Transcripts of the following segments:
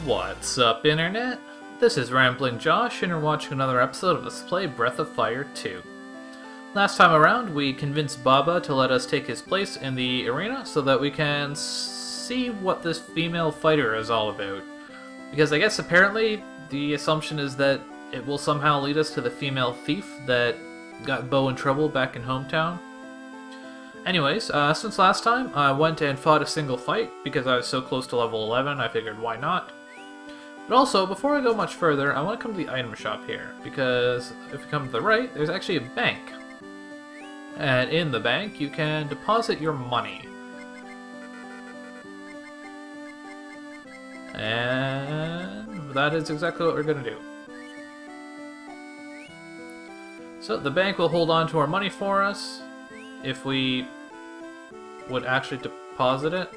What's up, Internet? This is Rambling Josh, and you're watching another episode of Let's Play Breath of Fire 2. Last time around, we convinced Baba to let us take his place in the arena so that we can see what this female fighter is all about. Because I guess apparently the assumption is that it will somehow lead us to the female thief that got Bo in trouble back in hometown. Anyways, since last time, I went and fought a single fight because I was so close to level 11, I figured why not. But also, before I go much further, I want to come to the item shop here, because if you come to the right, there's actually a bank. And in the bank, you can deposit your money. And that is exactly what we're going to do. So the bank will hold on to our money for us if we would actually deposit it.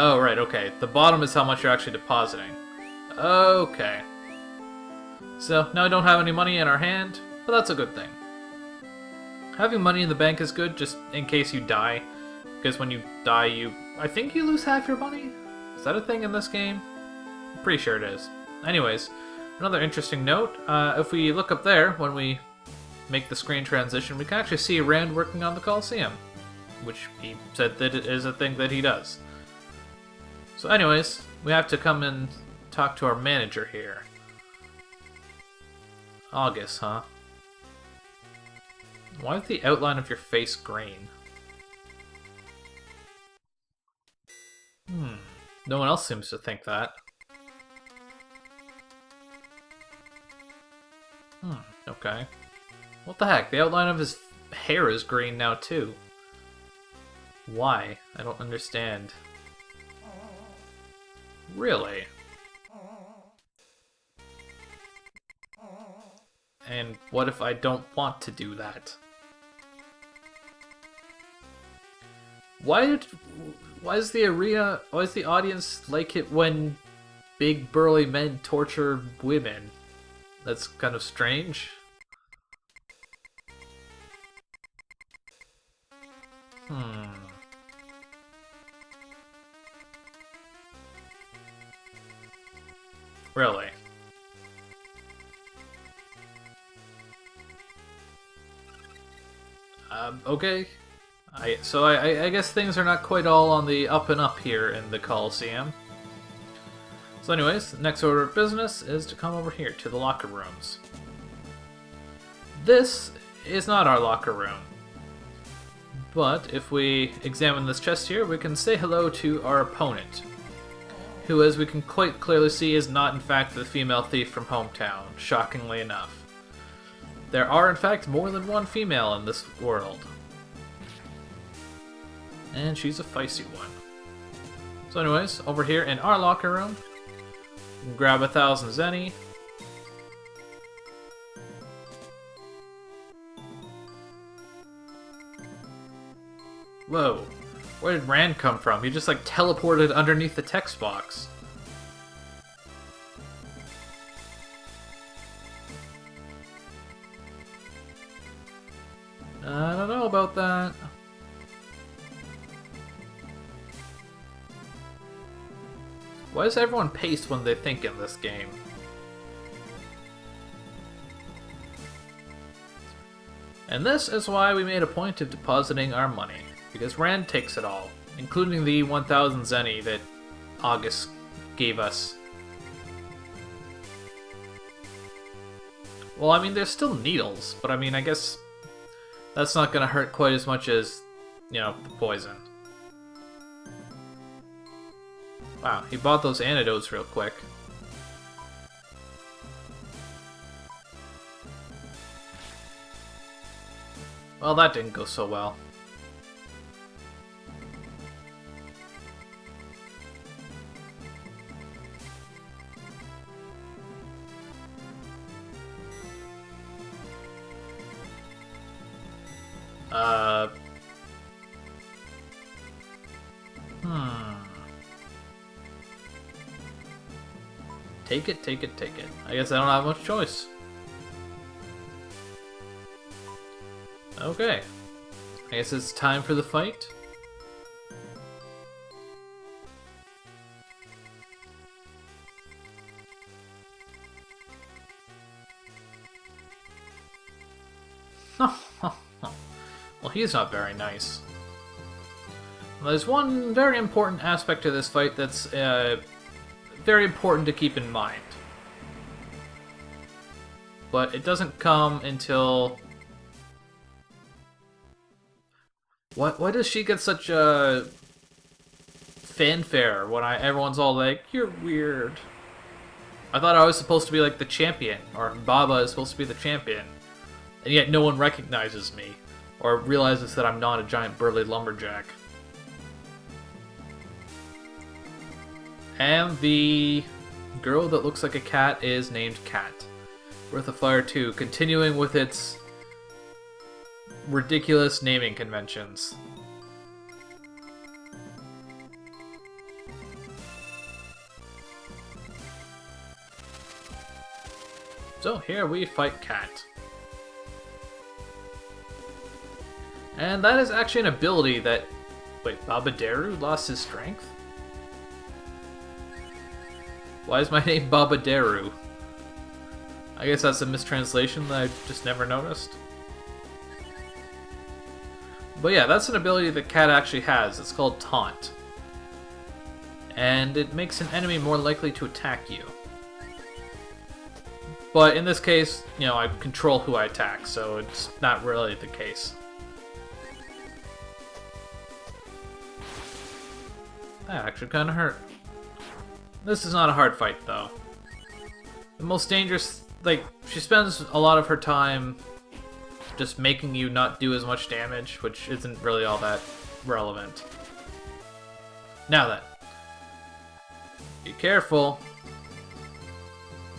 Oh, right, okay. The bottom is how much you're actually depositing. Okay. So, now we don't have any money in our hand, but that's a good thing. Having money in the bank is good, just in case you die. Because when you die, I think you lose half your money? Is that a thing in this game? I'm pretty sure it is. Anyways, another interesting note, if we look up there, when we make the screen transition, we can actually see Rand working on the Colosseum. Which he said that it is a thing that he does. So anyways, we have to come and talk to our manager here. August, huh? Why is the outline of your face green? No one else seems to think that. Okay. What the heck? The outline of his hair is green now too. Why? I don't understand. Really? And what if I don't want to do that? Why is the audience like it when big burly men torture women? That's kind of strange. Really? Okay. So I guess things are not quite all on the up and up here in the Colosseum. So anyways, the next order of business is to come over here to the locker rooms. This is not our locker room. But if we examine this chest here, we can say hello to our opponent, who, as we can quite clearly see, is not in fact the female thief from hometown, shockingly enough. There are in fact more than one female in this world. And she's a feisty one. So anyways, over here in our locker room, we can grab 1,000 zenny. Whoa, where did Rand come from? He just like teleported underneath the text box. I don't know about that. Why does everyone pace when they think in this game? And this is why we made a point of depositing our money, because Rand takes it all, including the 1,000 zenny that August gave us. Well, I mean, there's still needles, but I mean, I guess that's not gonna hurt quite as much as, you know, the poison. Wow, he bought those antidotes real quick. Well, that didn't go so well. Take it, take it, take it. I guess I don't have much choice. Okay. I guess it's time for the fight. Well, he's not very nice. There's one very important aspect to this fight that's very important to keep in mind. But it doesn't come until... Why does she get such a fanfare when everyone's all like, "You're weird"? I thought I was supposed to be like the champion, or Baba is supposed to be the champion, and yet no one recognizes me, or realizes that I'm not a giant burly lumberjack. And the girl that looks like a cat is named Cat. Breath of Fire 2, continuing with its ridiculous naming conventions. So here we fight Cat. And that is actually an ability that... Wait, Babaderu lost his strength? Why is my name Babaderu? I guess that's a mistranslation that I just never noticed. But yeah, that's an ability that Cat actually has. It's called Taunt. And it makes an enemy more likely to attack you. But in this case, you know, I control who I attack, so it's not really the case. That actually kind of hurt. This is not a hard fight, though. The most dangerous... Like, she spends a lot of her time just making you not do as much damage, which isn't really all that relevant. Now then. Be careful.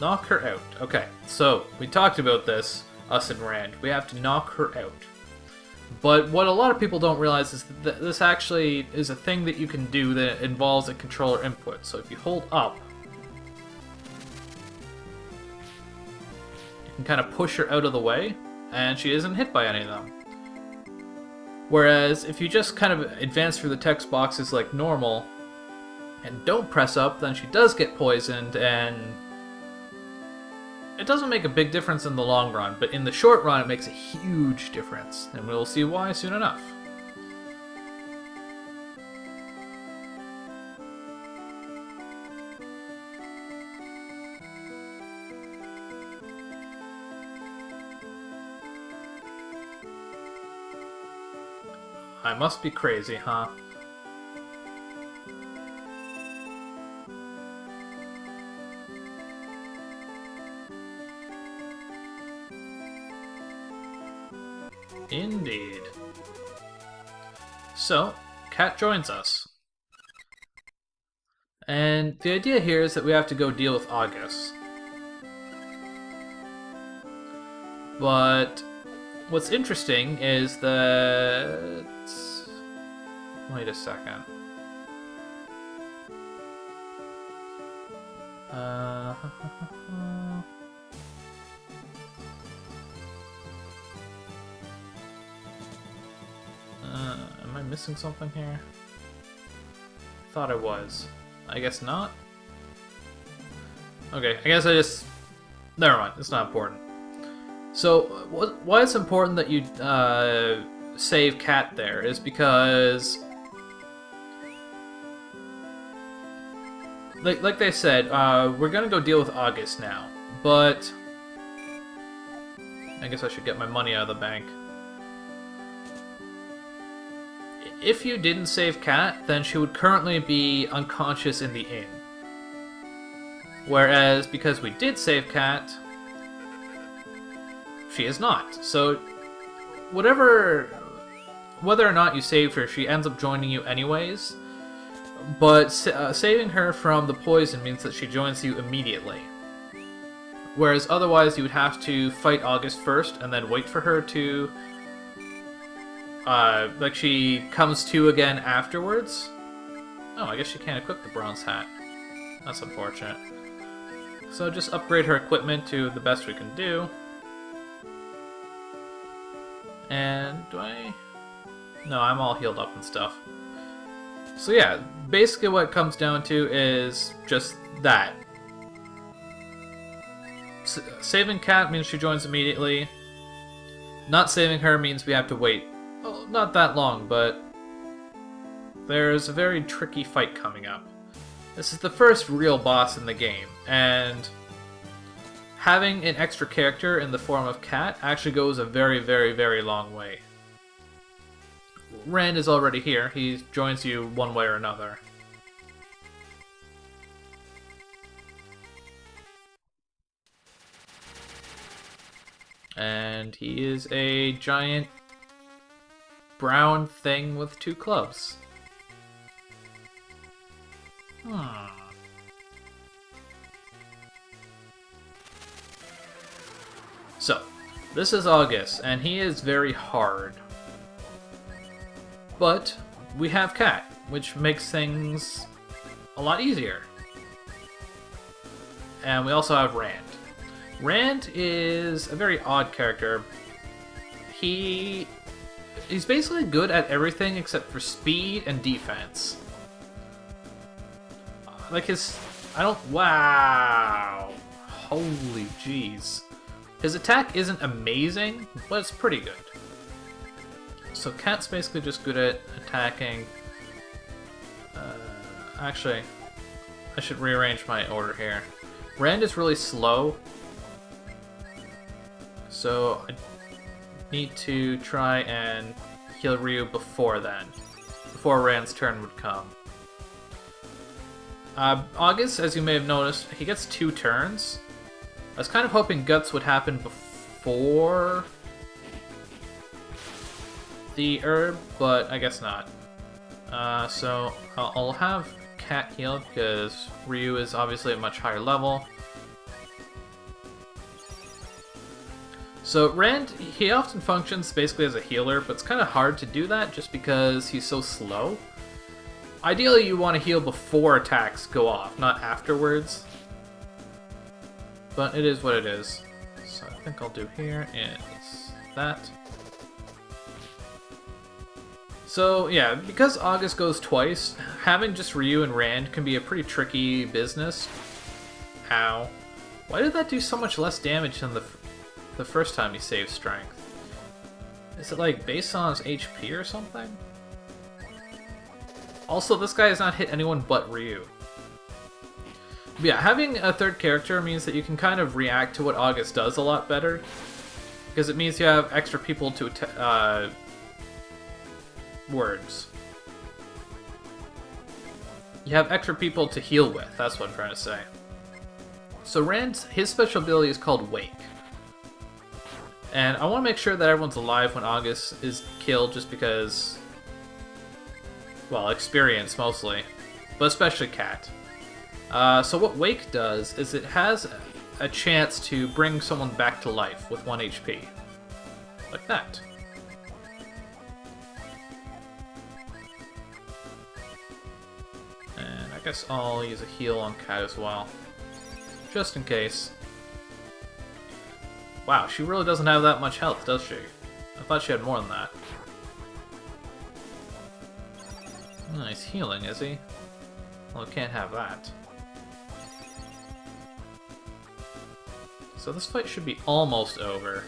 Knock her out. Okay, so, we talked about this, us and Rand. We have to knock her out. But what a lot of people don't realize is that this actually is a thing that you can do that involves a controller input. So if you hold up, you can kind of push her out of the way, and she isn't hit by any of them. Whereas if you just kind of advance through the text boxes like normal, and don't press up, then she does get poisoned, and it doesn't make a big difference in the long run, but in the short run it makes a huge difference, and we'll see why soon enough. I must be crazy, huh? Indeed. So, Cat joins us. And the idea here is that we have to go deal with August. But what's interesting is that... Wait a second. Am I missing something here? Thought I was. I guess not. Okay, I guess I just... Never mind, it's not important. So, why it's important that you save Cat there is because... Like they said, we're gonna go deal with August now, but... I guess I should get my money out of the bank. If you didn't save Cat, then she would currently be unconscious in the inn. Whereas, because we did save Cat, she is not. So, whether or not you saved her, she ends up joining you anyways. But saving her from the poison means that she joins you immediately. Whereas otherwise you would have to fight August first and then wait for her to... like she comes to again afterwards. Oh, I guess she can't equip the bronze hat. That's unfortunate. So just upgrade her equipment to the best we can do. And do I... No, I'm all healed up and stuff. So yeah, basically what it comes down to is just that. Saving Cat means she joins immediately. Not saving her means we have to wait. Well, not that long, but there's a very tricky fight coming up. This is the first real boss in the game, and having an extra character in the form of Cat actually goes a very, very, very long way. Rand is already here. He joins you one way or another. And he is a giant brown thing with 2 clubs. So, this is August, and he is very hard. But we have Cat, which makes things a lot easier. And we also have Rand. Rand is a very odd character. He's basically good at everything except for speed and defense. Like wow! Holy jeez. His attack isn't amazing, but it's pretty good. So Cat's basically just good at attacking. Actually, I should rearrange my order here. Rand is really slow, so I need to try and heal Ryu before then. Before Rand's turn would come. August, as you may have noticed, he gets 2 turns. I was kind of hoping Guts would happen before the herb, but I guess not. So I'll have Cat healed because Ryu is obviously a much higher level. So Rand, he often functions basically as a healer, but it's kind of hard to do that just because he's so slow. Ideally, you want to heal before attacks go off, not afterwards. But it is what it is. So I think I'll do here is that. So yeah, because August goes twice, having just Ryu and Rand can be a pretty tricky business. Ow. Why did that do so much less damage than the first time he saved strength? Is it like based on his HP or something? Also, this guy has not hit anyone but Ryu. But yeah, having a third character means that you can kind of react to what August does a lot better. Because it means you have extra people to words. You have extra people to heal with, that's what I'm trying to say. So Rand's, his special ability is called Wake. And I want to make sure that everyone's alive when August is killed just because, well, experience mostly, but especially Cat. So what Wake does is it has a chance to bring someone back to life with 1 HP. Like that. And I guess I'll use a heal on Cat as well. Just in case. Wow, she really doesn't have that much health, does she? I thought she had more than that. Oh, he's healing, is he? Well, we can't have that. So this fight should be almost over.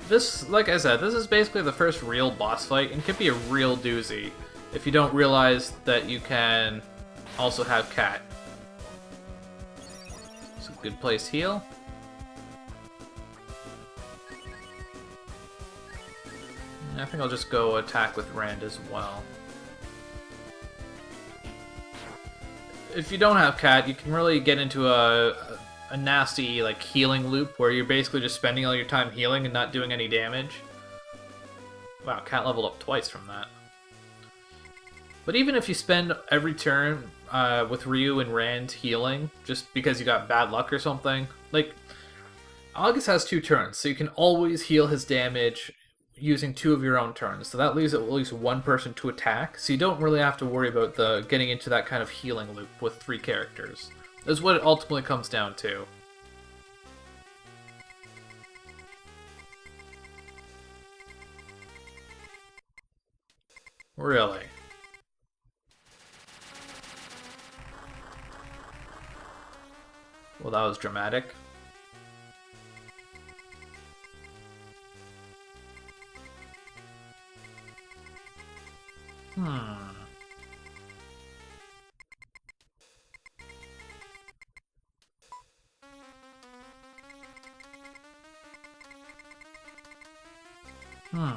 This, like I said, this is basically the first real boss fight and can be a real doozy if you don't realize that you can also have Cat. It's a good place to heal. I think I'll just go attack with Rand as well. If you don't have Cat, you can really get into a nasty like healing loop where you're basically just spending all your time healing and not doing any damage. Wow, Cat leveled up twice from that. But even if you spend every turn with Ryu and Rand healing, just because you got bad luck or something, like, August has 2 turns, so you can always heal his damage using 2 of your own turns. So that leaves at least 1 person to attack, so you don't really have to worry about getting into that kind of healing loop with 3 characters. That's what it ultimately comes down to. Really? Well, that was dramatic. Hmm. Hmm.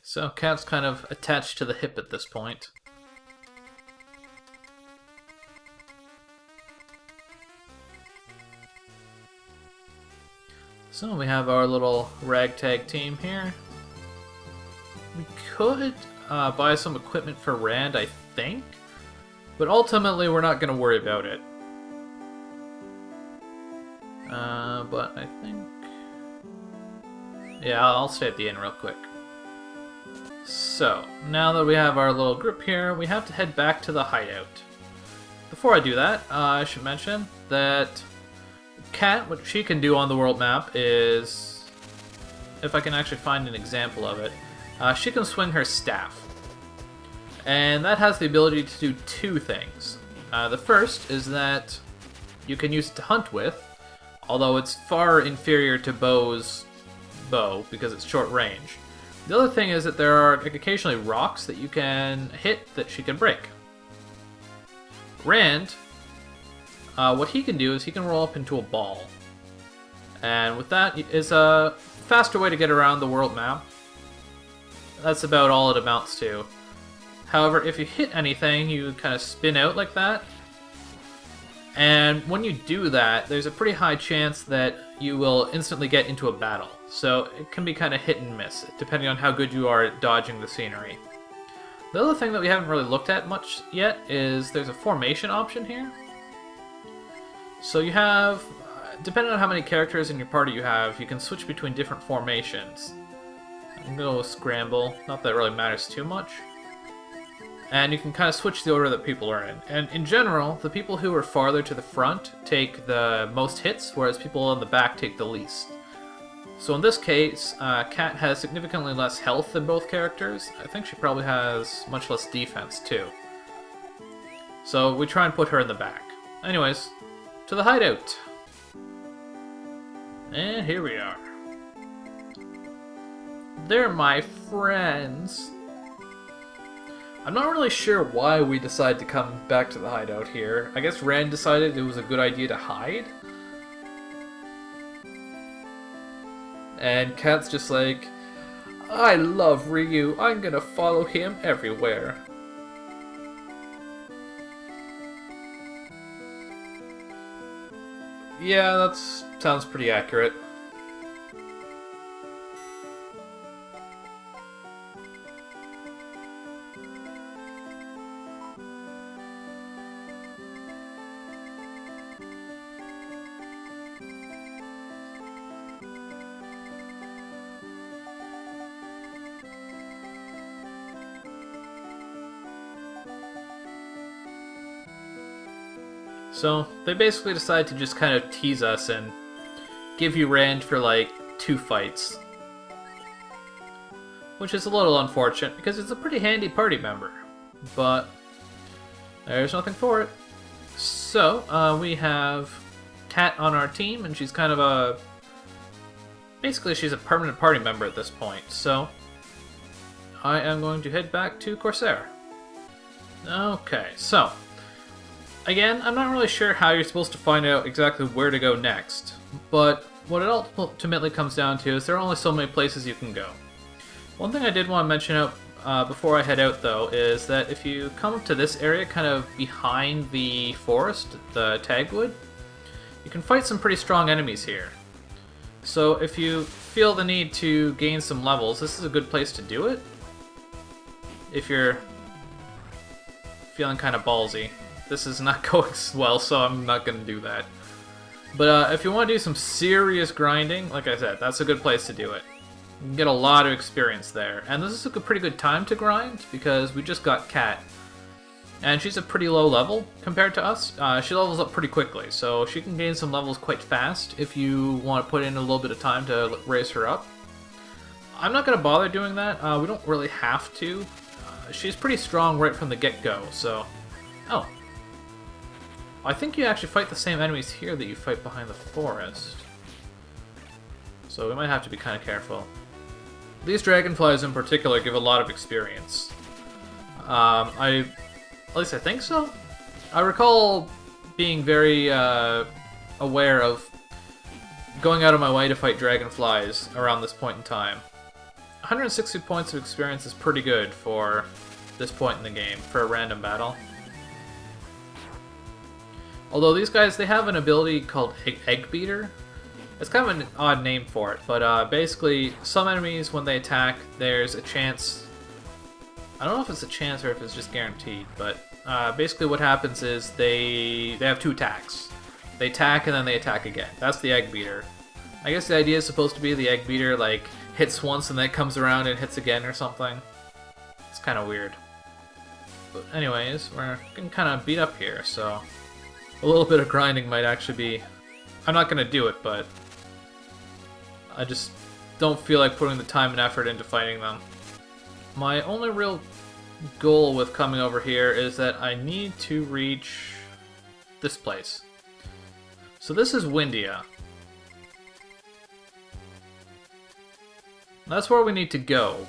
So, Cat's kind of attached to the hip at this point. So, we have our little ragtag team here. We could buy some equipment for Rand, I think. But ultimately, we're not going to worry about it. But I think... Yeah, I'll stay at the inn real quick. So, now that we have our little group here, we have to head back to the hideout. Before I do that, I should mention that Cat, what she can do on the world map is... If I can actually find an example of it, she can swing her staff. And that has the ability to do two things. The first is that you can use it to hunt with, although it's far inferior to Bow's bow because it's short range. The other thing is that there are occasionally rocks that you can hit that she can break. Rand, what he can do is he can roll up into a ball. And with that is a faster way to get around the world map. That's about all it amounts to. However, if you hit anything, you kind of spin out like that. And when you do that, there's a pretty high chance that you will instantly get into a battle. So it can be kind of hit and miss, depending on how good you are at dodging the scenery. The other thing that we haven't really looked at much yet is there's a formation option here. So you have, depending on how many characters in your party you have, you can switch between different formations. I'm going to go with Scramble, not that it really matters too much. And you can kind of switch the order that people are in. And in general, the people who are farther to the front take the most hits, whereas people in the back take the least. So in this case, Cat has significantly less health than both characters. I think she probably has much less defense too. So we try and put her in the back. Anyways, to the hideout. And here we are. They're my friends. I'm not really sure why we decided to come back to the hideout here. I guess Rand decided it was a good idea to hide. And Cat's just like, I love Ryu, I'm gonna follow him everywhere. Yeah, that sounds pretty accurate. So, they basically decide to just kind of tease us and give you Rand for like 2 fights. Which is a little unfortunate because it's a pretty handy party member. But there's nothing for it. So, we have Cat on our team and she's kind of a... Basically she's a permanent party member at this point. So, I am going to head back to Corsair. Okay, so... Again, I'm not really sure how you're supposed to find out exactly where to go next, but what it ultimately comes down to is there are only so many places you can go. One thing I did want to mention out before I head out though is that if you come up to this area kind of behind the forest, the Tagwood, you can fight some pretty strong enemies here. So if you feel the need to gain some levels, this is a good place to do it. If you're feeling kind of ballsy. This is not going well, so I'm not going to do that. But if you want to do some serious grinding, like I said, that's a good place to do it. You can get a lot of experience there. And this is a pretty good time to grind, because we just got Cat. And she's a pretty low level compared to us. She levels up pretty quickly, so she can gain some levels quite fast if you want to put in a little bit of time to raise her up. I'm not going to bother doing that. We don't really have to. She's pretty strong right from the get-go, so... Oh. I think you actually fight the same enemies here that you fight behind the forest. So we might have to be kind of careful. These dragonflies in particular give a lot of experience. At least I think so. I recall being very aware of going out of my way to fight dragonflies around this point in time. 160 points of experience is pretty good for this point in the game, for a random battle. Although these guys, they have an ability called Egg Beater. It's kind of an odd name for it, but basically, some enemies, when they attack, there's a chance... I don't know if it's a chance or if it's just guaranteed, but basically what happens is they have two attacks. They attack and then they attack again. That's the Egg Beater. I guess the idea is supposed to be the Egg Beater like hits once and then it comes around and hits again or something. It's kind of weird. But anyways, we're getting kind of beat up here, so a little bit of grinding might actually be... I'm not going to do it, but I just don't feel like putting the time and effort into fighting them. My only real goal with coming over here is that I need to reach this place. So this is Windia. That's where we need to go.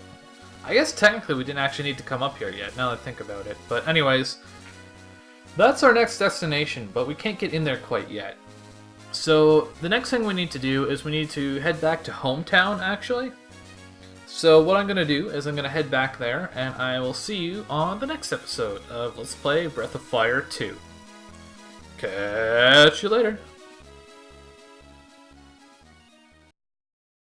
I guess technically we didn't actually need to come up here yet, now that I think about it. But anyways, that's our next destination, but we can't get in there quite yet. So the next thing we need to do is we need to head back to hometown, actually. So what I'm going to do is I'm going to head back there, and I will see you on the next episode of Let's Play Breath of Fire 2. Catch you later!